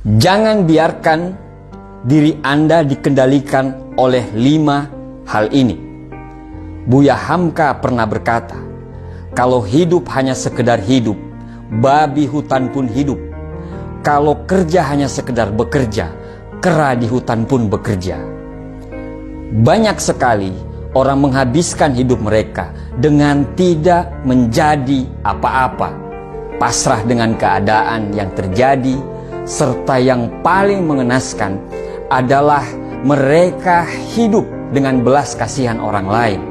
Jangan biarkan diri Anda dikendalikan oleh 5 hal ini. Buya Hamka pernah berkata, kalau hidup hanya sekedar hidup, babi hutan pun hidup. Kalau kerja hanya sekedar bekerja, kera di hutan pun bekerja. Banyak sekali orang menghabiskan hidup mereka dengan tidak menjadi apa-apa, pasrah dengan keadaan yang terjadi, serta yang paling mengenaskan adalah mereka hidup dengan belas kasihan orang lain.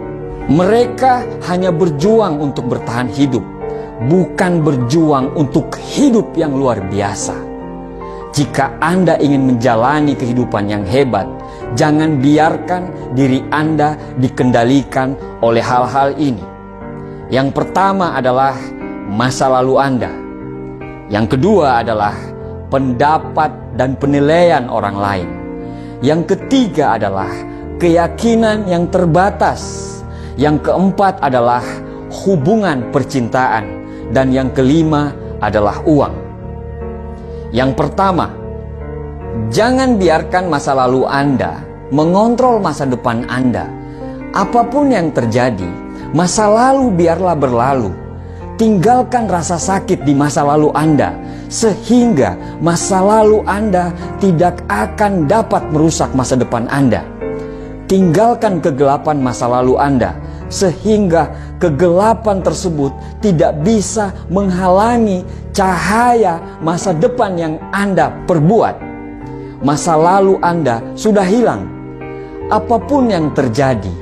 Mereka hanya berjuang untuk bertahan hidup, bukan berjuang untuk hidup yang luar biasa. Jika Anda ingin menjalani kehidupan yang hebat, jangan biarkan diri Anda dikendalikan oleh hal-hal ini. Yang pertama adalah masa lalu Anda. Yang kedua adalah pendapat dan penilaian orang lain. Yang ketiga adalah keyakinan yang terbatas. Yang keempat adalah hubungan percintaan. Dan yang kelima adalah uang. Yang pertama, jangan biarkan masa lalu Anda mengontrol masa depan Anda. Apapun yang terjadi, masa lalu biarlah berlalu. Tinggalkan rasa sakit di masa lalu Anda, sehingga masa lalu Anda tidak akan dapat merusak masa depan Anda. Tinggalkan kegelapan masa lalu Anda, sehingga kegelapan tersebut tidak bisa menghalangi cahaya masa depan yang Anda perbuat. Masa lalu Anda sudah hilang. Apapun yang terjadi,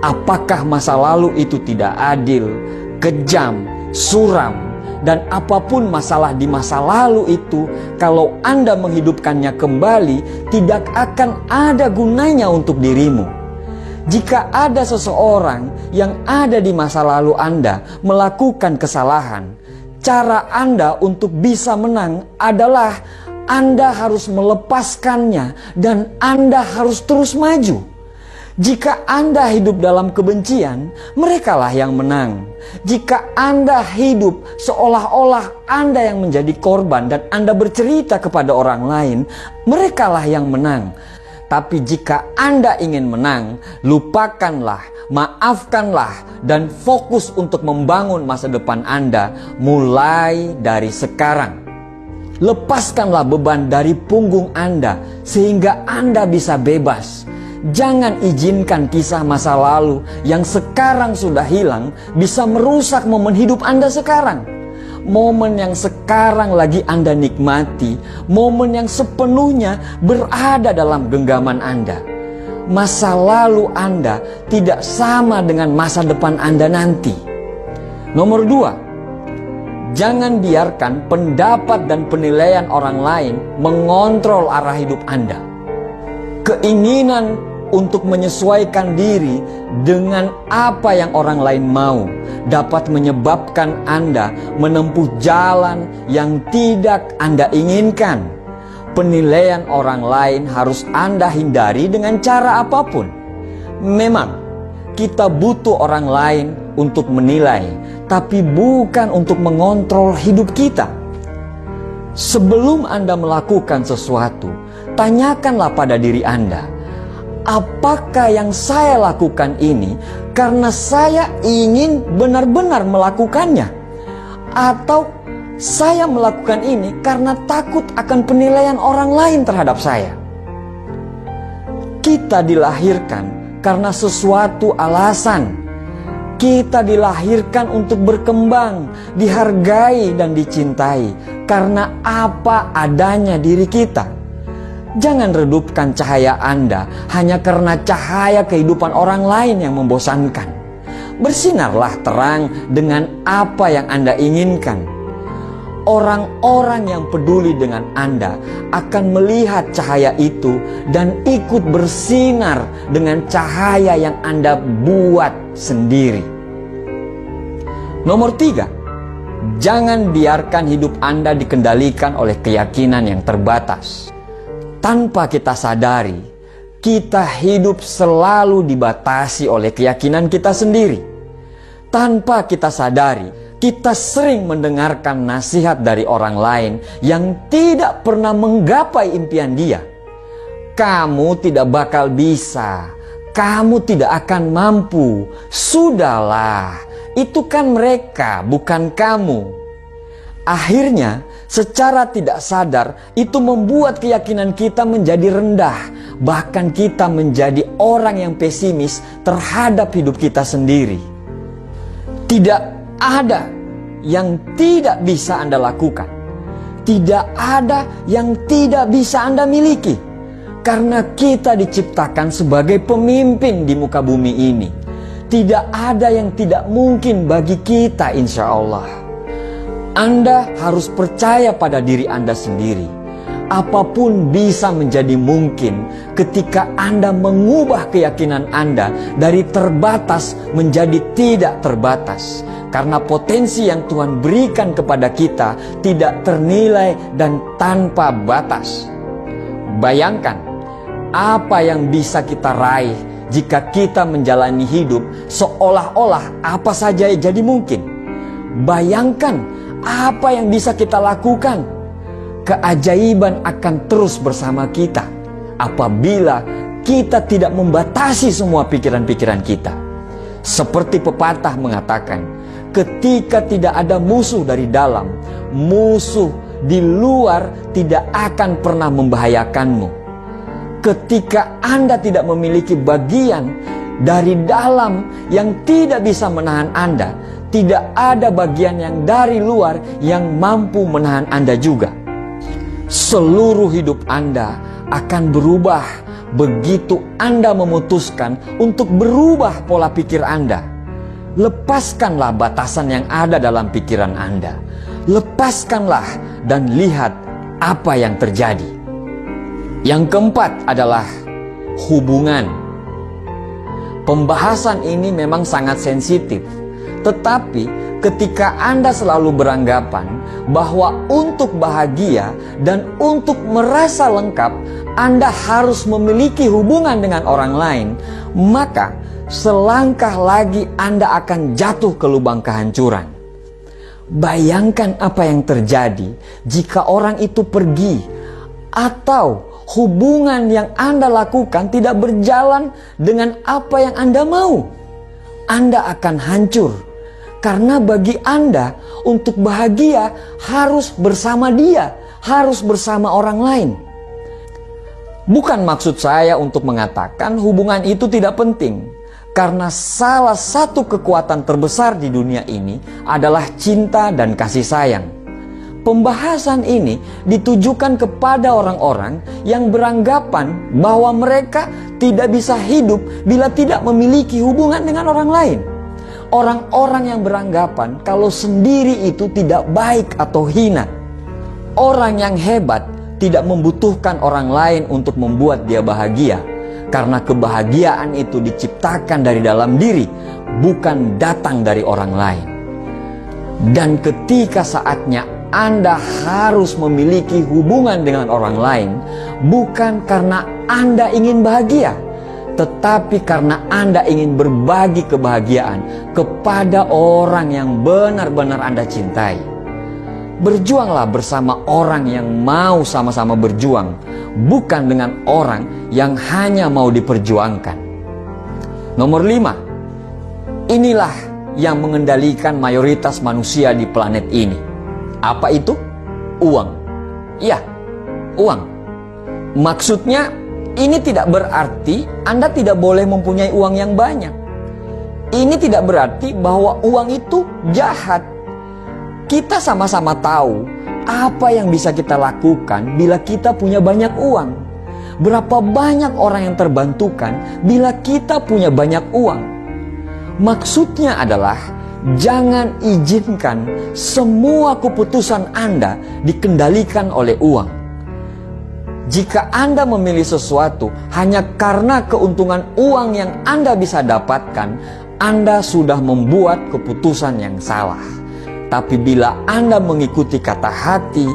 apakah masa lalu itu tidak adil, kejam, suram, dan apapun masalah di masa lalu itu, kalau Anda menghidupkannya kembali, tidak akan ada gunanya untuk dirimu. Jika ada seseorang yang ada di masa lalu Anda melakukan kesalahan, cara Anda untuk bisa menang adalah Anda harus melepaskannya dan Anda harus terus maju. Jika Anda hidup dalam kebencian, merekalah yang menang. Jika Anda hidup seolah-olah Anda yang menjadi korban dan Anda bercerita kepada orang lain, merekalah yang menang. Tapi jika Anda ingin menang, lupakanlah, maafkanlah, dan fokus untuk membangun masa depan Anda mulai dari sekarang. Lepaskanlah beban dari punggung Anda sehingga Anda bisa bebas. Jangan izinkan kisah masa lalu yang sekarang sudah hilang bisa merusak momen hidup Anda sekarang. Momen yang sekarang lagi Anda nikmati, momen yang sepenuhnya berada dalam genggaman Anda. Masa lalu Anda tidak sama dengan masa depan Anda nanti. Nomor 2, jangan biarkan pendapat dan penilaian orang lain mengontrol arah hidup Anda. Keinginan untuk menyesuaikan diri dengan apa yang orang lain mau dapat menyebabkan Anda menempuh jalan yang tidak Anda inginkan. Penilaian orang lain harus Anda hindari dengan cara apapun. Memang kita butuh orang lain untuk menilai, tapi bukan untuk mengontrol hidup kita. Sebelum Anda melakukan sesuatu, tanyakanlah pada diri Anda, apakah yang saya lakukan ini karena saya ingin benar-benar melakukannya? Atau saya melakukan ini karena takut akan penilaian orang lain terhadap saya? Kita dilahirkan karena sesuatu alasan. Kita dilahirkan untuk berkembang, dihargai dan dicintai karena apa adanya diri kita. Jangan redupkan cahaya Anda hanya karena cahaya kehidupan orang lain yang membosankan. Bersinarlah terang dengan apa yang Anda inginkan. Orang-orang yang peduli dengan Anda akan melihat cahaya itu dan ikut bersinar dengan cahaya yang Anda buat sendiri. Nomor 3, jangan biarkan hidup Anda dikendalikan oleh keyakinan yang terbatas. Tanpa kita sadari, kita hidup selalu dibatasi oleh keyakinan kita sendiri. Tanpa kita sadari, Kita sering mendengarkan nasihat dari orang lain yang tidak pernah menggapai impian dia. Kamu tidak bakal bisa, kamu tidak akan mampu. Sudahlah, itu kan mereka, bukan kamu. Akhirnya, secara tidak sadar, itu membuat keyakinan kita menjadi rendah. Bahkan kita menjadi orang yang pesimis terhadap hidup kita sendiri. Tidak ada yang tidak bisa Anda lakukan. Tidak ada yang tidak bisa Anda miliki. Karena kita diciptakan sebagai pemimpin di muka bumi ini. Tidak ada yang tidak mungkin bagi kita, insya Allah. Anda harus percaya pada diri Anda sendiri. Apapun bisa menjadi mungkin ketika Anda mengubah keyakinan Anda dari terbatas menjadi tidak terbatas. Karena potensi yang Tuhan berikan kepada kita tidak ternilai dan tanpa batas. Bayangkan apa yang bisa kita raih jika kita menjalani hidup seolah-olah apa saja jadi mungkin. Bayangkan apa yang bisa kita lakukan. Keajaiban akan terus bersama kita apabila kita tidak membatasi semua pikiran-pikiran kita. Seperti pepatah mengatakan, ketika tidak ada musuh dari dalam, musuh di luar tidak akan pernah membahayakanmu. Ketika Anda tidak memiliki bagian dari dalam yang tidak bisa menahan Anda, tidak ada bagian yang dari luar yang mampu menahan Anda juga. Seluruh hidup Anda akan berubah begitu Anda memutuskan untuk berubah pola pikir Anda. Lepaskanlah batasan yang ada dalam pikiran Anda. Lepaskanlah dan lihat apa yang terjadi. Yang keempat adalah hubungan. Pembahasan ini memang sangat sensitif, tetapi ketika Anda selalu beranggapan bahwa untuk bahagia dan untuk merasa lengkap Anda harus memiliki hubungan dengan orang lain, maka selangkah lagi Anda akan jatuh ke lubang kehancuran. Bayangkan apa yang terjadi jika orang itu pergi atau hubungan yang Anda lakukan tidak berjalan dengan apa yang Anda mau. Anda akan hancur. Karena bagi Anda untuk bahagia harus bersama dia, harus bersama orang lain. Bukan maksud saya untuk mengatakan hubungan itu tidak penting. Karena salah satu kekuatan terbesar di dunia ini adalah cinta dan kasih sayang. Pembahasan ini ditujukan kepada orang-orang yang beranggapan bahwa mereka tidak bisa hidup bila tidak memiliki hubungan dengan orang lain. Orang-orang yang beranggapan kalau sendiri itu tidak baik atau hina. Orang yang hebat tidak membutuhkan orang lain untuk membuat dia bahagia. Karena kebahagiaan itu diciptakan dari dalam diri, bukan datang dari orang lain. Dan ketika saatnya Anda harus memiliki hubungan dengan orang lain, bukan karena Anda ingin bahagia, tetapi karena Anda ingin berbagi kebahagiaan kepada orang yang benar-benar Anda cintai. Berjuanglah bersama orang yang mau sama-sama berjuang, bukan dengan orang yang hanya mau diperjuangkan. Nomor 5, inilah yang mengendalikan mayoritas manusia di planet ini. Apa itu? Uang. Ya, uang. Maksudnya, ini tidak berarti Anda tidak boleh mempunyai uang yang banyak. Ini tidak berarti bahwa uang itu jahat. Kita sama-sama tahu apa yang bisa kita lakukan bila kita punya banyak uang. Berapa banyak orang yang terbantukan bila kita punya banyak uang. Maksudnya adalah jangan izinkan semua keputusan Anda dikendalikan oleh uang. Jika Anda memilih sesuatu hanya karena keuntungan uang yang Anda bisa dapatkan, Anda sudah membuat keputusan yang salah. Tapi bila Anda mengikuti kata hati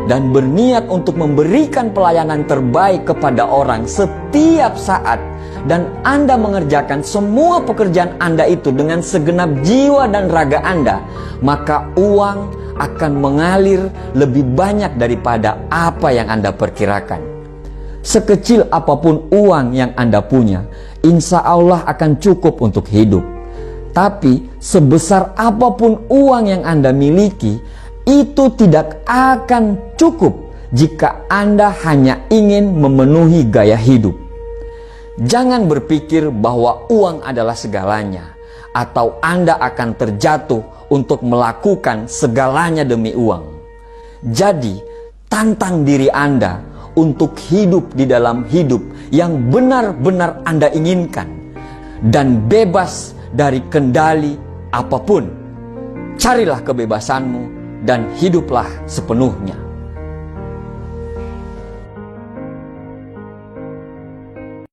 dan berniat untuk memberikan pelayanan terbaik kepada orang setiap saat, dan Anda mengerjakan semua pekerjaan Anda itu dengan segenap jiwa dan raga Anda, maka uang akan mengalir lebih banyak daripada apa yang Anda perkirakan. Sekecil apapun uang yang Anda punya, insya Allah akan cukup untuk hidup. Tapi sebesar apapun uang yang Anda miliki, itu tidak akan cukup jika Anda hanya ingin memenuhi gaya hidup. Jangan berpikir bahwa uang adalah segalanya, atau Anda akan terjatuh untuk melakukan segalanya demi uang. Jadi, tantang diri Anda untuk hidup di dalam hidup yang benar-benar Anda inginkan, dan bebas dari kendali apapun. Carilah kebebasanmu dan hiduplah sepenuhnya.